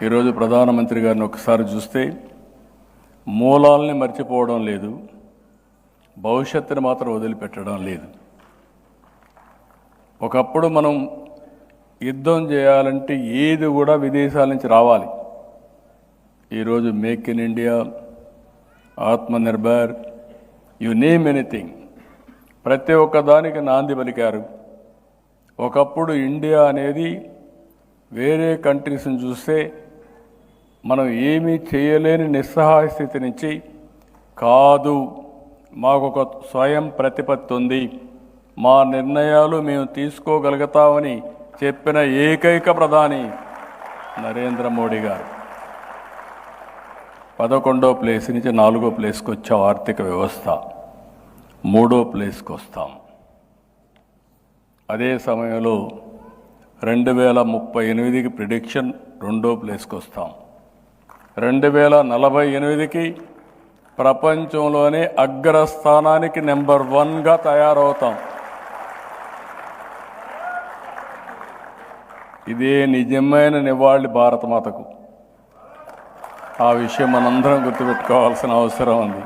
ఈరోజు ప్రధానమంత్రి గారిని ఒకసారి చూస్తే మూలాల్ని మర్చిపోవడం లేదు, భవిష్యత్తుని మాత్రం వదిలిపెట్టడం లేదు. ఒకప్పుడు మనం యుద్ధం చేయాలంటే ఏది కూడా విదేశాల నుంచి రావాలి. ఈరోజు make in India, Atmanirbhar, you name anything, ప్రతి ఒక్కదానికి నాంది పలికారు. ఒకప్పుడు ఇండియా అనేది వేరే కంట్రీస్ని చూస్తే మనం ఏమీ చేయలేని నిస్సహాయ స్థితి నుంచి కాదు, మాకు ఒక స్వయం ప్రతిపత్తి ఉంది, మా నిర్ణయాలు మేము తీసుకోగలుగుతామని చెప్పిన ఏకైక ప్రధాని నరేంద్ర మోడీ గారు. 11వ ప్లేస్ నుంచి 4వ ప్లేస్కి వచ్చాం. ఆర్థిక వ్యవస్థ 3వ ప్లేస్కి వస్తాం. అదే సమయంలో 2038కి ప్రిడిక్షన్ 2వ ప్లేస్కి వస్తాం. 2048కి ప్రపంచంలోనే అగ్రస్థానానికి నెంబర్ 1గా తయారవుతాం. ఇదే నిజమైన నివాళి భారతమాతకు. ఆ విషయం మనందరం గుర్తుపెట్టుకోవాల్సిన అవసరం ఉంది.